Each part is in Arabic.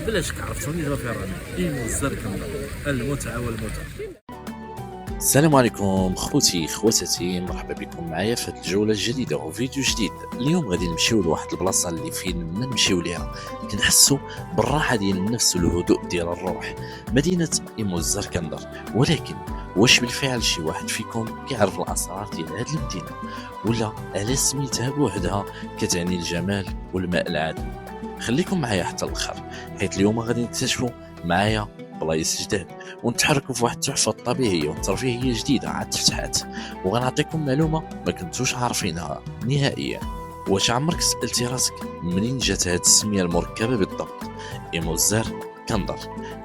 بلاش عرفتوني دابا فين راني ايمو الزركندا المتعه والمتعه. السلام عليكم خوتي خواتاتي، مرحبا بكم معايا في هذه الجوله الجديده وفيديو جديد. اليوم غادي نمشيو لواحد البلاصه اللي فين ما نمشيو ليها كنحسوا بالراحه ديال النفس والهدوء ديال الروح، مدينه ايمو الزركندر. ولكن واش بالفعل شي واحد فيكم كيعرف الاسرار ديال هذه المدينه، ولا على سميتها بوحدها كتعني الجمال والماء العذب؟ خليكم معايا حتى الاخر، حيت اليوم غادي نكتشفوا معايا بلايص جداد ونتحركوا في واحد التحفه الطبيعيه والترفيهيه جديده عاد تفتحات، وغنعطيكم معلومه ما كنتوش عارفينها نهائيا. واش عمرك سالتي راسك منين جات هاد السميه المركبه بالضبط ايمو الزركندر؟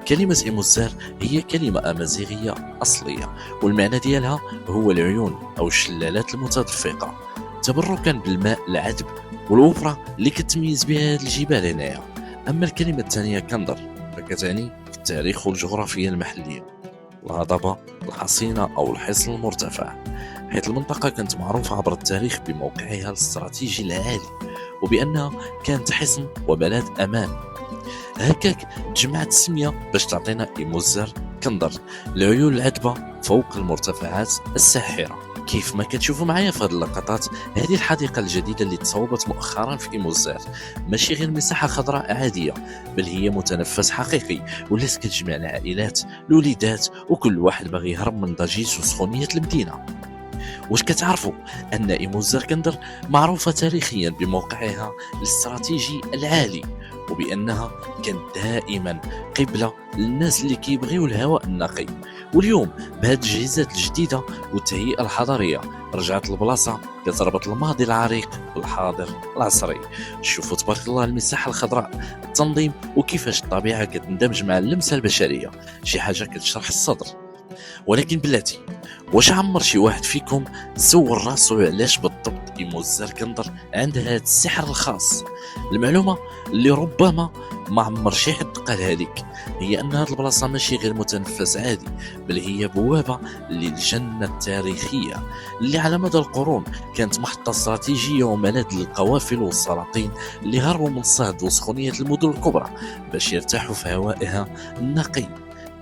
كلمه ايمو الزر هي كلمه امازيغيه اصليه، والمعنى ديالها هو العيون او الشلالات المتدفقه، تبركا بالماء العذب والوفره اللي كتميز بها هاد الجبال هنايا. اما الكلمه الثانيه كندر فكتعني التاريخ والجغرافيا المحليه، الهضبه الحصينه او الحصن المرتفع، حيث المنطقه كانت معروفه عبر التاريخ بموقعها الاستراتيجي العالي وبانها كانت حصن وبلد امان. هكاك تجمعت السميه باش تعطينا ايمو الزركندر، العيون العذبه فوق المرتفعات الساحره. كيف ما كتشوفوا معايا في هذه اللقطات، هذه الحديقه الجديده اللي تصوبت مؤخرا في ايمو الزر ماشي غير مساحه خضراء عاديه، بل هي متنفس حقيقي ولات كتجمع العائلات الوليدات وكل واحد باغي يهرب من ضجيج وسخونيه المدينه. واش كتعرفوا ان ايمو الزركندر معروفه تاريخيا بموقعها الاستراتيجي العالي، وبانها كانت دائما قبله للناس اللي كيبغيو الهواء النقي. واليوم بهذه التجهيزات الجديده والتهيئه الحضريه رجعت البلاصه كتربط الماضي العريق بالحاضر العصري. شوفوا تبارك الله المساحه الخضراء، التنظيم وكيفاش الطبيعه كتندمج مع اللمسه البشريه، شي حاجه كتشرح الصدر. ولكن بلاتي، واش عمر شي واحد فيكم سول راسو علاش بالضبط ايمو الزركندر عندها هذا السحر الخاص؟ المعلومه اللي ربما ما عمر شي حد قالها لك هي ان هذه البلاصه ماشي غير متنفس عادي، بل هي بوابه للجنه التاريخيه اللي على مدى القرون كانت محطه استراتيجيه وملاذ للقوافل والسلاطين اللي هربوا من صهد وسخونيه المدن الكبرى باش يرتاحوا في هوائها النقي.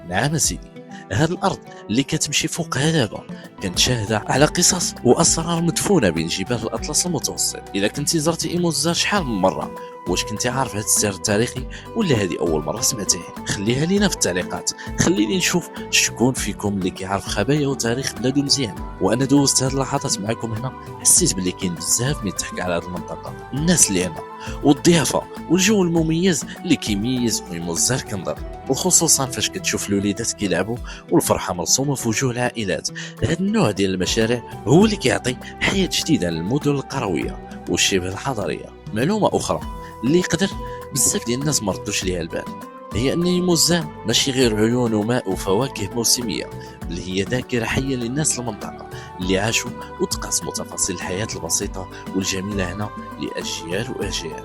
نعم سيدي، هذه الارض اللي كتمشي فوقها دابا كانت شاهده على قصص واسرار مدفونه بين جبال الاطلس المتوسط. اذا كنتي زرتي ايمو الزر شحال من مره، واش كنتي عارف هذا السر التاريخي ولا هذه اول مره سمعتيه؟ خليها لينا في التعليقات، خليني نشوف شكون فيكم اللي كيعرف خبايا وتاريخ بلادو مزيان. وانا دوزت هذه اللحظات معكم هنا حسيت باللي كاين بزاف من يضحك على هذه المنطقه، الناس اللي هنا والضيافه والجو المميز اللي كيميز ايمو الزركندر، وخصوصا فاش كتشوف الوليدات كيلعبوا والفرحه مرسومه في وجوه العائلات. هذا النوع ديال المشاريع هو اللي كيعطي حياه جديده للمدن القرويه والشبه الحضريه. معلومه اخرى اللي يقدر بزاف ديال الناس ما ردوش ليها البال هي ان ايمو الزر ماشي غير عيون وماء وفواكه موسميه، بل هي ذاكره حيه للناس المنطقه اللي عاشوا وتقاسموا تفاصيل الحياه البسيطه والجميله هنا لاجيال واجيال.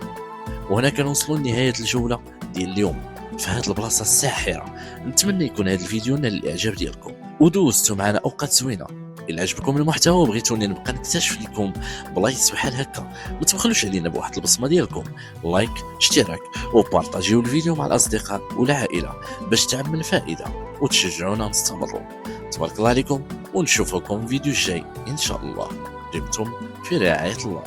وهنا كنوصلوا لنهايه الجوله ديال اليوم في هذه البلاصه الساحره. نتمنى يكون هذا الفيديو نال الاعجاب ديالكم ودوزتوا معنا اوقات زوينه. الا عجبكم المحتوى وبغيتوني نبقى نكتشف لكم بلايص بحال هكا، ما تبخلوش علينا بواحد البصمه ديالكم، لايك اشتراك وبارطاجيو الفيديو مع الاصدقاء والعائله باش تعم الفائده وتشجعونا نستمروا. تبارك الله عليكم ونشوفكم في فيديو جاي ان شاء الله. دمتم في رعايه الله.